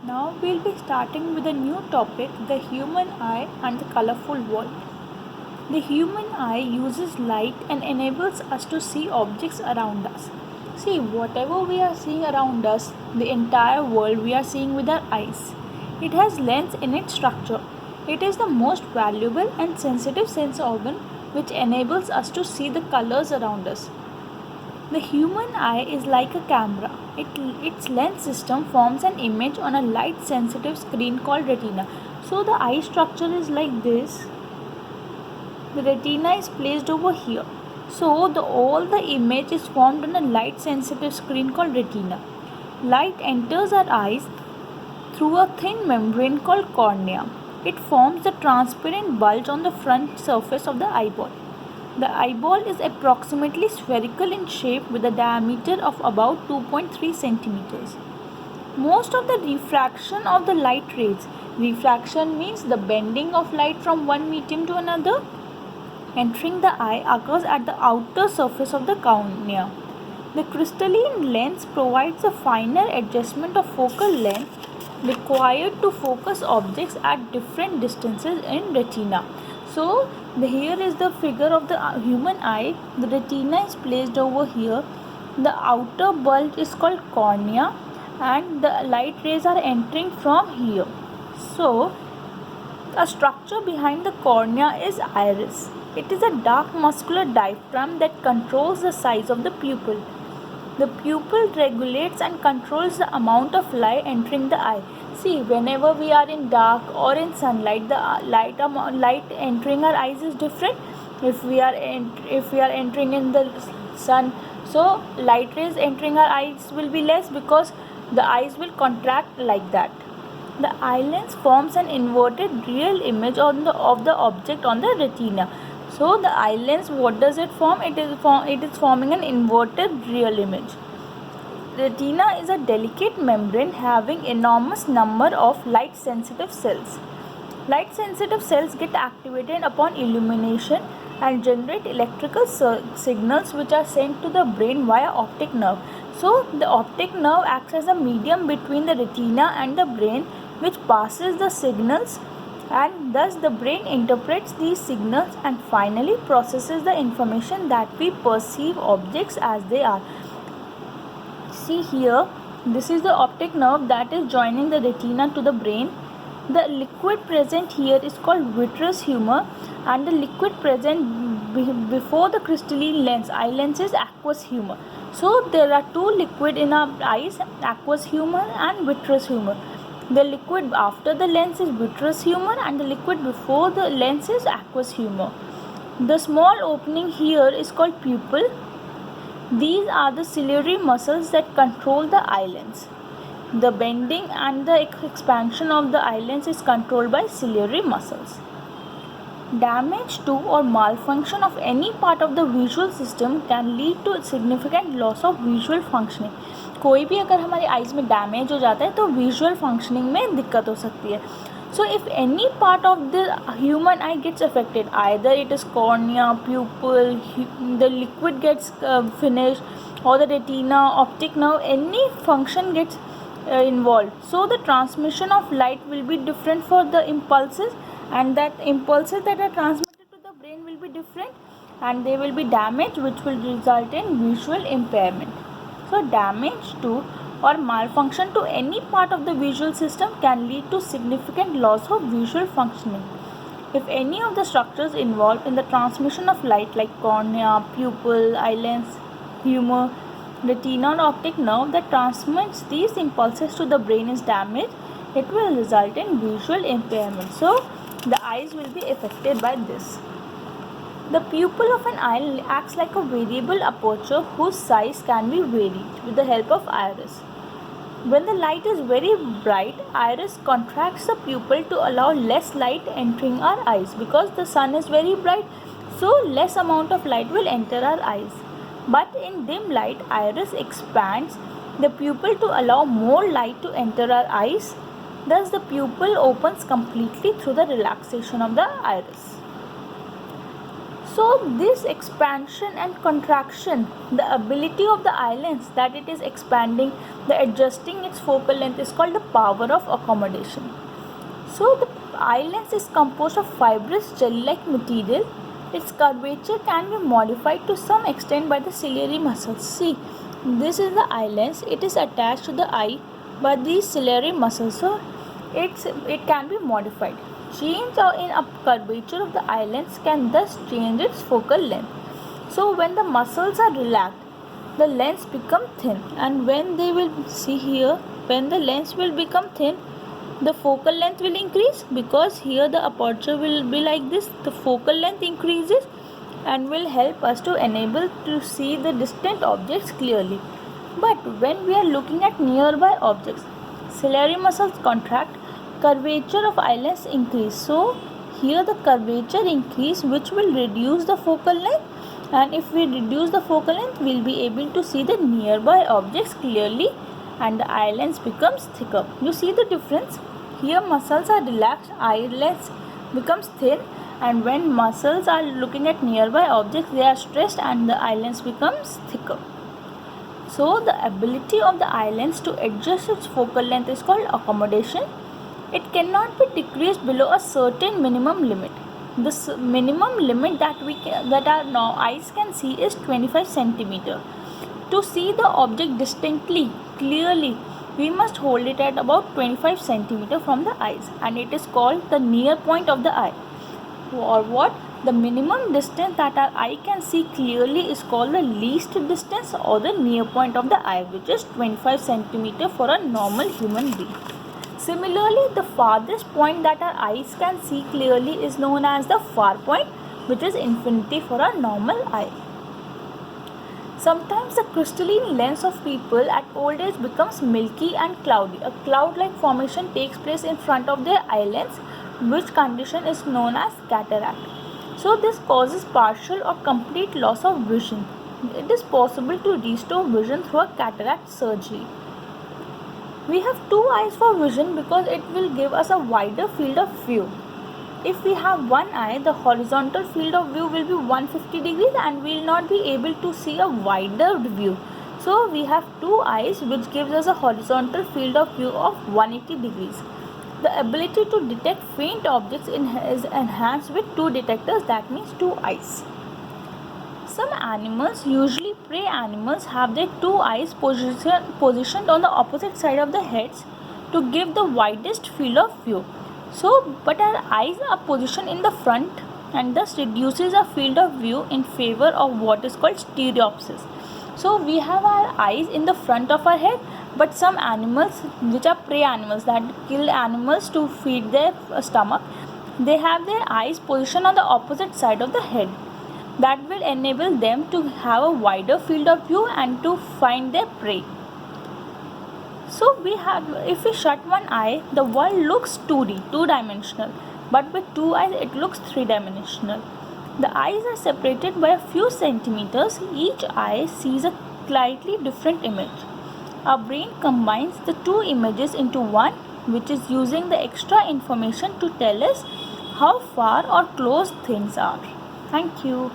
Now we'll be starting with a new topic, the human eye and the colorful world. The human eye uses light and enables us to see objects around us. See, whatever we are seeing around us, the entire world we are seeing with our eyes. It has lens in its structure. It is the most valuable and sensitive sense organ which enables us to see the colors around us. The human eye is like a camera. Its lens system forms an image on a light sensitive screen called retina. So the eye structure is like this. The retina is placed over here. So all the image is formed on a light sensitive screen called retina. Light enters our eyes through a thin membrane called cornea. It forms the transparent bulge on the front surface of the eyeball. The eyeball is approximately spherical in shape with a diameter of about 2.3 centimeters. Most of the refraction of the light rays, refraction means the bending of light from one medium to another, entering the eye occurs at the outer surface of the cornea. The crystalline lens provides a finer adjustment of focal length required to focus objects at different distances in retina. So here is the figure of the human eye. The retina is placed over here. The outer bulge is called cornea and the light rays are entering from here. So a structure behind the cornea is iris. It is a dark muscular diaphragm that controls the size of the pupil. The pupil regulates and controls the amount of light entering the eye. See, whenever we are in dark or in sunlight, the light entering our eyes is different. If we are entering in the sun, so light rays entering our eyes will be less because the eyes will contract like that. The eye lens forms an inverted real image of the object on the retina. So the eye lens, what does it form? It is forming an inverted real image. Retina is a delicate membrane having enormous number of light sensitive cells. Light sensitive cells get activated upon illumination and generate electrical signals which are sent to the brain via optic nerve. So the optic nerve acts as a medium between the retina and the brain, which passes the signals, and thus the brain interprets these signals and finally processes the information that we perceive objects as they are. See here, this is the optic nerve that is joining the retina to the brain. The liquid present here is called vitreous humor, and the liquid present before the crystalline lens, eye lens, is aqueous humor. So there are two liquid in our eyes, aqueous humor and vitreous humor. The liquid after the lens is vitreous humor and the liquid before the lens is aqueous humor. The small opening here is called pupil. These are the ciliary muscles that control the eye lens. The bending and the expansion of the eye lens is controlled by ciliary muscles. Damage to or malfunction of any part of the visual system can lead to significant loss of visual functioning. कोई भी अगर हमारी eyes में damage हो जाता है तो visual functioning में दिक्कत हो सकती है. So if any part of the human eye gets affected, either it is cornea, pupil, the liquid gets finished, or the retina, optic nerve, any function gets involved. So the transmission of light will be different for the impulses, and that impulses that are transmitted to the brain will be different, and they will be damaged, which will result in visual impairment. So damage to or malfunction to any part of the visual system can lead to significant loss of visual functioning. If any of the structures involved in the transmission of light like cornea, pupil, eye lens, humor, retina or optic nerve that transmits these impulses to the brain is damaged, it will result in visual impairment. So the eyes will be affected by this. The pupil of an eye acts like a variable aperture whose size can be varied with the help of iris. When the light is very bright, iris contracts the pupil to allow less light entering our eyes because the sun is very bright, so less amount of light will enter our eyes. But in dim light, iris expands the pupil to allow more light to enter our eyes. Thus, the pupil opens completely through the relaxation of the iris. So this expansion and contraction, the ability of the eye lens that it is expanding, the adjusting its focal length is called the power of accommodation. So the eye lens is composed of fibrous jelly-like material. Its curvature can be modified to some extent by the ciliary muscles. See, this is the eye lens. It is attached to the eye by these ciliary muscles. So it can be modified. Change in a curvature of the eye lens can thus change its focal length. So when the muscles are relaxed, the lens become thin, and when they will see here, when the lens will become thin, the focal length will increase, because here the aperture will be like this. The focal length increases and will help us to enable to see the distant objects clearly. But when we are looking at nearby objects, ciliary muscles contract, curvature of eye lens increase. So here the curvature increase, which will reduce the focal length, and if we reduce the focal length, we will be able to see the nearby objects clearly and the eye lens becomes thicker. You see the difference? Here muscles are relaxed, eye lens becomes thin, and when muscles are looking at nearby objects, they are stressed and the eye lens becomes thicker. So the ability of the eye lens to adjust its focal length is called accommodation. It cannot be decreased below a certain minimum limit. The minimum limit that our eyes can see is 25 centimeter. To see the object distinctly, clearly, we must hold it at about 25 centimeter from the eyes, and it is called the near point of the eye. Or what? The minimum distance that our eye can see clearly is called the least distance, or the near point of the eye, which is 25 centimeter for a normal human being. Similarly, the farthest point that our eyes can see clearly is known as the far point, which is infinity for a normal eye. Sometimes the crystalline lens of people at old age becomes milky and cloudy. A cloud-like formation takes place in front of their eye lens, which condition is known as cataract. So this causes partial or complete loss of vision. It is possible to restore vision through a cataract surgery. We have two eyes for vision because it will give us a wider field of view. If we have one eye, the horizontal field of view will be 150 degrees and we will not be able to see a wider view. So we have two eyes, which gives us a horizontal field of view of 180 degrees. The ability to detect faint objects is enhanced with two detectors, that means two eyes. Some animals, usually prey animals, have their two eyes positioned on the opposite side of the heads to give the widest field of view. But our eyes are positioned in the front, and thus reduces our field of view in favor of what is called stereopsis. So we have our eyes in the front of our head, but some animals, which are prey animals that kill animals to feed their stomach, they have their eyes positioned on the opposite side of the head. That will enable them to have a wider field of view and to find their prey. So if we shut one eye, the world looks 2D, two-dimensional, but with two eyes it looks three-dimensional. The eyes are separated by a few centimeters. Each eye sees a slightly different image. Our brain combines the two images into one, which is using the extra information to tell us how far or close things are. Thank you.